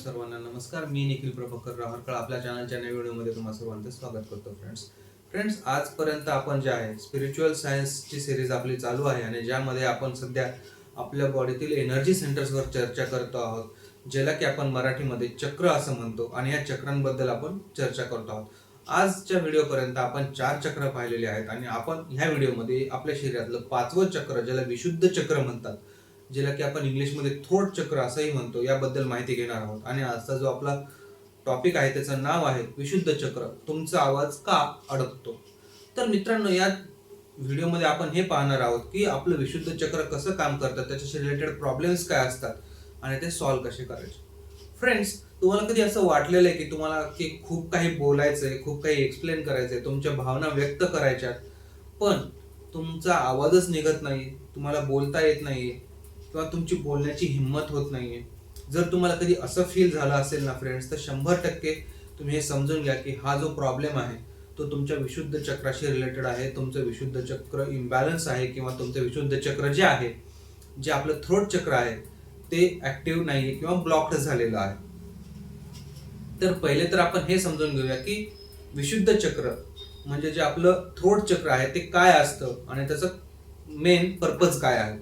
सर्वांना नमस्कार. मी निखिल प्रभाकर राहरकर आपल्या चॅनलच्या नवीन व्हिडिओमध्ये तुम्हा सर्वांचं स्वागत करतो. फ्रेंड्स आजपर्यंत आपण जे आहे स्पिरिच्युअल सायन्सची सिरीज आपली चालू आहे आणि ज्यामध्ये आपण सध्या आपल्या बॉडीतील एनर्जी सेंटर्सवर चर्चा करतो आहोत, ज्याला की आपण मराठीमध्ये चक्र असं म्हणतो आणि या चक्रांबद्दल आपण चर्चा करतो आहोत. आजच्या व्हिडिओपर्यंत आपण 4 चक्र पाहिलेले आहेत आणि आपण ह्या व्हिडिओमध्ये आपल्या शरीरातलं 5वं चक्र, ज्याला विशुद्ध चक्र म्हणतात, ज्याला की आपण इंग्लिशमध्ये थ्रोट चक्र असंही म्हणतो, याबद्दल माहिती घेणार आहोत. आणि आजचा जो आपला टॉपिक आहे त्याचं नाव आहे विशुद्ध चक्र, तुमचा आवाज का अडकतो. तर मित्रांनो, या व्हिडिओमध्ये आपण हे पाहणार आहोत की आपलं विशुद्ध चक्र कसं काम करतं, त्याच्याशी रिलेटेड प्रॉब्लेम्स काय असतात आणि ते सॉल्व्ह कसे करायचे. फ्रेंड्स, तुम्हाला कधी असं वाटलेलं आहे की तुम्हाला की खूप काही बोलायचंय, खूप काही एक्सप्लेन करायचंय, तुमच्या भावना व्यक्त करायच्यात, पण तुमचा आवाजच निघत नाही, तुम्हाला बोलता येत नाहीये किंवा तुमची बोलण्याची हिंमत होत नाहीये. जर तुम्हाला कधी असं फील झालं असेल ना फ्रेंड्स, तर 100% तुम्ही हे समजून घ्या की हा जो प्रॉब्लेम आहे तो तुमच्या विशुद्ध चक्राशी रिलेटेड आहे. तुमचं विशुद्ध चक्र इम्बॅलन्स आहे किंवा तुमचं विशुद्ध चक्र जे आहे, जे आपलं थ्रोट चक्र आहे, ते ऍक्टिव्ह नाहीये किंवा ब्लॉक्ड झालेलं आहे. तर पहिले तर आपण हे समजून घेऊया की विशुद्ध चक्र म्हणजे जे आपलं थ्रोट चक्र आहे ते काय असतं आणि त्याचं मेन पर्पज काय आहे.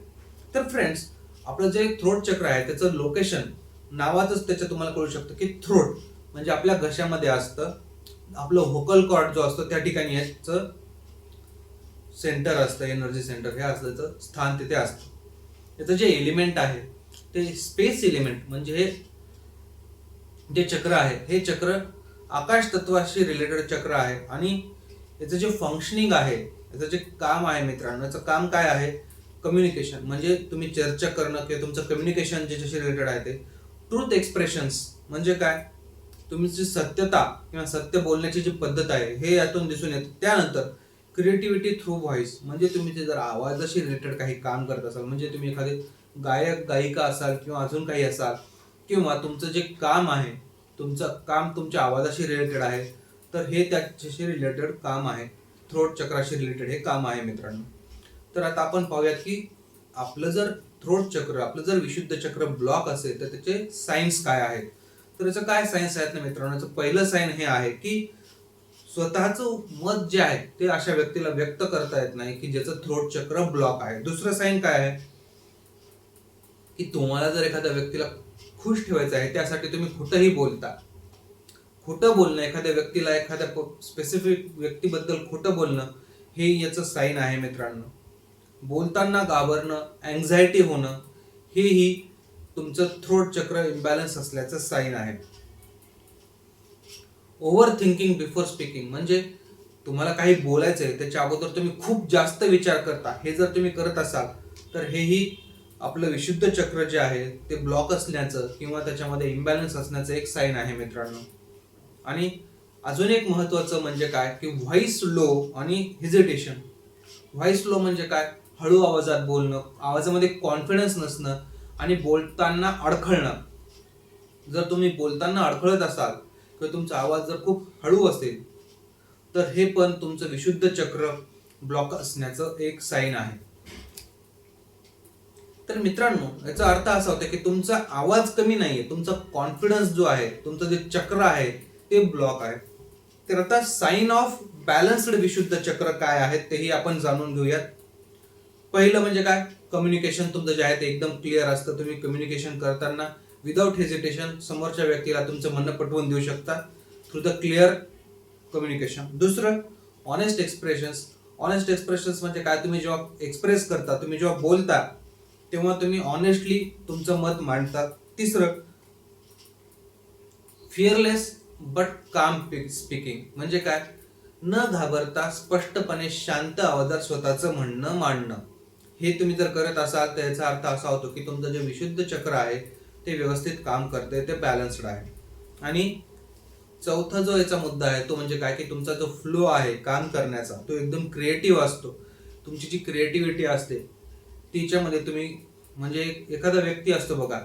तर फ्रेंड्स, आपलं जे थ्रोट चक्र आहे त्याचं लोकेशन नावातच त्याच्या तुम्हाला कळू शकतं की थ्रोट म्हणजे आपल्या घशामध्ये असतं. आपलं व्होकल कॉर्ड जो असतो त्या ठिकाणी याचं सेंटर असतं, एनर्जी सेंटर हे असल्याचं स्थान तिथे असतं. याचं जे एलिमेंट आहे ते स्पेस एलिमेंट म्हणजे हे जे चक्र आहे हे चक्र आकाश तत्वाशी रिलेटेड चक्र आहे. आणि याचं जे फंक्शनिंग आहे, याचं जे काम आहे मित्रांनो, याचं काम काय आहे, कम्युनिकेशन म्हणजे तुम्ही चर्चा करणं किंवा तुमचं कम्युनिकेशन ज्याच्याशी रिलेटेड आहे ते. ट्रूथ एक्सप्रेशन्स म्हणजे काय, तुमची सत्यता किंवा सत्य बोलण्याची जी पद्धत आहे हे यातून दिसून येते. त्यानंतर क्रिएटिव्हिटी थ्रू व्हॉइस म्हणजे तुम्ही ते जर आवाजाशी रिलेटेड काही काम करत असाल, म्हणजे तुम्ही एखादे गायक गायिका असाल किंवा अजून काही असाल, किंवा तुमचं जे काम आहे, तुमचं काम तुमच्या आवाजाशी रिलेटेड आहे, तर हे त्याच्याशी रिलेटेड काम आहे. थ्रोट चक्राशी रिलेटेड हे काम आहे मित्रांनो. तर आता आपण पाहूयात की आपलं जर थ्रोट चक्र, आपलं जर विशुद्ध चक्र ब्लॉक असेल तर त्याचे सायन्स काय आहेत. तर याचं काय सायन्स आहेत ना मित्रांनो, याचं पहिलं साइन हे आहे की स्वतःचं मत जे आहे ते अशा व्यक्तीला व्यक्त करता येत नाही की ज्याचं थ्रोट चक्र ब्लॉक आहे. दुसरं साइन काय आहे की तुम्हाला जर एखाद्या व्यक्तीला खुश ठेवायचं आहे त्यासाठी तुम्ही खोटंही बोलता. खोटं बोलणं, एखाद्या व्यक्तीला, एखाद्या स्पेसिफिक व्यक्तीबद्दल खोटं बोलणं, हे याचं साइन आहे मित्रांनो. बोलताना घाबरणं, अँझायटी होणं, हेही तुमचं थ्रोट चक्र इम्बॅलन्स असल्याचं साइन आहे. ओव्हर थिंकिंग बिफोर स्पीकिंग म्हणजे तुम्हाला काही बोलायचंय त्याच्या अगोदर तुम्ही खूप जास्त विचार करता, हे जर तुम्ही करत असाल तर हेही आपलं विशुद्ध चक्र जे आहे ते ब्लॉक असण्याचं किंवा त्याच्यामध्ये इम्बॅलन्स असण्याचं एक साइन आहे मित्रांनो. आणि अजून एक महत्वाचं म्हणजे काय की व्हॉइस लो आणि हेजिटेशन. व्हॉइस लो म्हणजे काय, हळू आवाजात बोलणं, आवाजामध्ये कॉन्फिडन्स नसणं आणि बोलताना अडखळणं. जर तुम्ही बोलताना अडखळत असाल किंवा तुमचा आवाज जर खूप हळू असेल तर हे पण तुमचं विशुद्ध चक्र ब्लॉक असण्याचं एक साइन आहे. तर मित्रांनो, याचा अर्थ असा होता की तुमचा आवाज कमी नाहीये, तुमचा कॉन्फिडन्स जो आहे, तुमचं जे चक्र आहे ते ब्लॉक आहे. तर आता साइन ऑफ बॅलन्स्ड विशुद्ध चक्र काय आहेत तेही आपण जाणून घेऊयात. पहिलं म्हणजे काय, कम्युनिकेशन तुमचं जे आहे ते एकदम क्लिअर असतं. तुम्ही कम्युनिकेशन करताना विदाउट हेजिटेशन समोरच्या व्यक्तीला तुमचं म्हणणं पटवून देऊ शकता थ्रू द क्लिअर कम्युनिकेशन. दुसरं, ऑनेस्ट एक्सप्रेशन्स. ऑनेस्ट एक्सप्रेशन्स म्हणजे काय, तुम्ही जेव्हा एक्सप्रेस करता, तुम्ही जेव्हा बोलता तेव्हा तुम्ही ऑनेस्टली तुमचं मत मांडता. तिसरं, फिअरलेस बट काम स्पीकिंग म्हणजे काय, न घाबरता स्पष्टपणे शांत आवाजात स्वतःचं म्हणणं मांडणं. हे तुम्ही जर करत असाल तर याचा अर्थ असा होतो की तुमचं जे विशुद्ध चक्र आहे ते व्यवस्थित काम करते, ते बॅलन्स्ड आहे. आणि चौथा जो याचा मुद्दा आहे तो म्हणजे काय की तुमचा जो फ्लो आहे काम करण्याचा तो एकदम क्रिएटिव्ह असतो. तुमची जी क्रिएटिव्हिटी असते तिच्यामध्ये तुम्ही, म्हणजे एखादा व्यक्ती असतो बघा,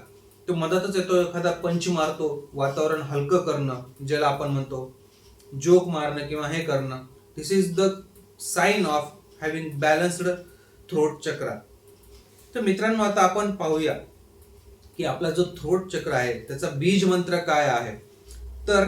तो मधातच येतो, एखादा पंच मारतो, वातावरण हलकं करणं ज्याला आपण म्हणतो, जोक मारणं किंवा हे करणं. This is the sign of having balanced throat chakra. तर मित्रांनो, आता आपण पाहूया की आपला जो थ्रोट चक्र आहे त्याचा बीज मंत्र काय आहे. तर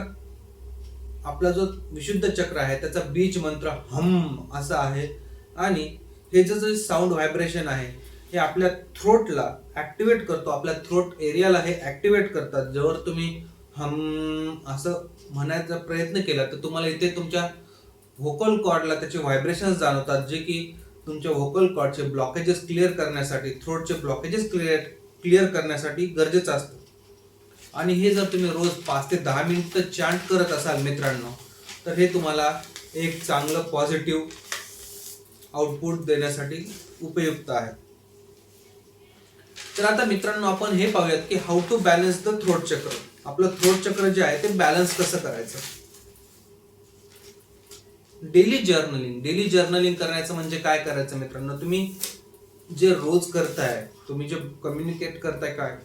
आपला जो विशुद्ध चक्र आहे त्याचा बीज मंत्र हम असा आहे. आणि हे जे साऊंड व्हायब्रेशन आहे हे आपल्या थ्रोटला ऍक्टिव्हेट करतो, आपल्या थ्रोट एरियाला हे ऍक्टिव्हेट करतात. जर तुम्ही हम असं म्हणायचा प्रयत्न केला तर तुम्हाला इथे तुमच्या व्होकल कॉर्डला त्याचे व्हायब्रेशन्स जाणवतात, जे की तुमच्या व्होकल कॉर्डचे ब्लॉकेजेस क्लिअर करण्यासाठी, थ्रोटचे ब्लॉकेजेस क्लिअर करण्यासाठी गरजेचं असतं. आणि हे जर तुम्ही रोज 5 ते 10 मिनिटं चॅन्ट करत असाल मित्रांनो, तर हे तुम्हाला एक चांगलं पॉझिटिव्ह आउटपुट देण्यासाठी उपयुक्त आहे. तर आता मित्रांनो आपण हे पाहूयात की how to balance the throat chakra. आपलं थ्रोट चक्र जे आहे ते बॅलन्स कसं करायचं. डेली जर्नलिंग करायचं म्हणजे काय करायचं मित्रांनो, तुम्ही जे रोज करताय, तुम्ही जे कम्युनिकेट करताय काय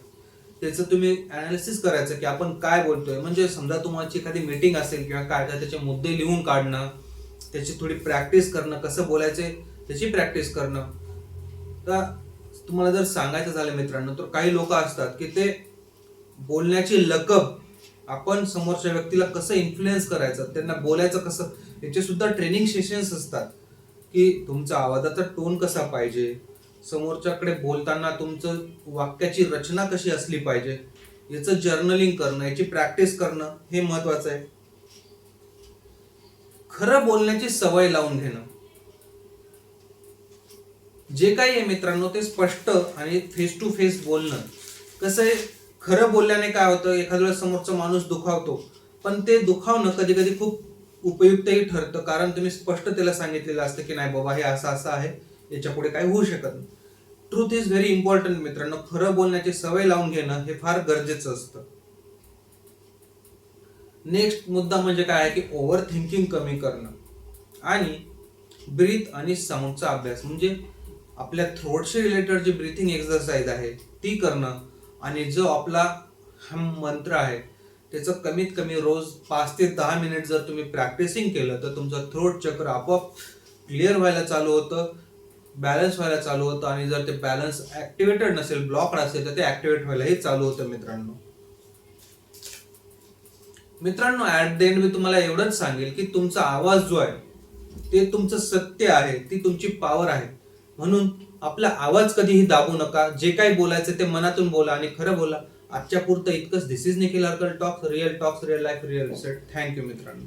त्याचं तुम्ही अनालिसिस करायचं की आपण काय बोलतोय. म्हणजे समजा तुमची एखादी मीटिंग असेल किंवा काय तर त्याचे मुद्दे लिहून काढणं, त्याची थोडी प्रॅक्टिस करणं, कसं बोलायचे त्याची प्रॅक्टिस करणं. तर तुम्हाला जर सांगायचं झालं मित्रांनो, तर काही लोक असतात की ते बोलण्याची लकब, आपण समोरच्या व्यक्तीला कसं इन्फ्लुएन्स करायचं, त्यांना बोलायचं कसं, याचे सुद्धा ट्रेनिंग सेशन्स असतात. की तुमचा आवाजाचा टोन कसा पाहिजे, समोरच्याकडे बोलताना तुमचं वाक्याची रचना कशी असली पाहिजे, याचं जर्नलिंग करणं, याची प्रॅक्टिस करणं हे महत्वाचं आहे. खरं बोलण्याची सवय लावून घेणं. जे काही आहे मित्रांनो ते स्पष्ट आणि फेस टू फेस बोलणं. कसं आहे, खरं बोलल्याने काय होतं, एखाद्या वेळेस समोरचा माणूस दुखावतो, पण ते दुखावणं कधी कधी खूप उपयुक्तही ठरतं, कारण तुम्ही स्पष्ट त्याला सांगितलेलं असतं की नाही बाबा हे असं असं आहे, याच्या पुढे काही होऊ शकत नाही. ट्रूथ इज व्हेरी इम्पॉर्टंट मित्रांनो. खरं बोलण्याची सवय लावून घेणं हे फार गरजेचं असतं. नेक्स्ट मुद्दा म्हणजे काय आहे की ओव्हर थिंकिंग कमी करणं आणि ब्रीथ आणि साऊंडचा अभ्यास. म्हणजे आपल्या थ्रोटशी रिलेटेड जी ब्रीथिंग एक्सरसाइज आहे ती करणं, आणि जो आपला हम मंत्र आहे त्याचं कमीत कमी रोज 5 ते 10 मिनिट जर तुम्ही प्रॅक्टिसिंग केलं तर तुमचं थ्रोट चक्र आपोआप क्लिअर व्हायला चालू होतं, बॅलन्स व्हायला चालू होतं. आणि जर ते बॅलन्स ऍक्टिव्हेटेड नसेल, ब्लॉकड असेल, तर ते ऍक्टिव्हेट व्हायलाही चालू होतं मित्रांनो. ऍट द एंड मी तुम्हाला एवढंच सांगेल की तुमचा आवाज जो आहे ते तुमचं सत्य आहे, ती तुमची पॉवर आहे. म्हणून आपला आवाज कधीही दाबू नका. जे काही बोलायचं ते मनातून बोला आणि खरं बोला. आजच्या पुरतं इतकंच. This is Nikhil Harkal talks, real life, real set. Thank you मित्रांनो.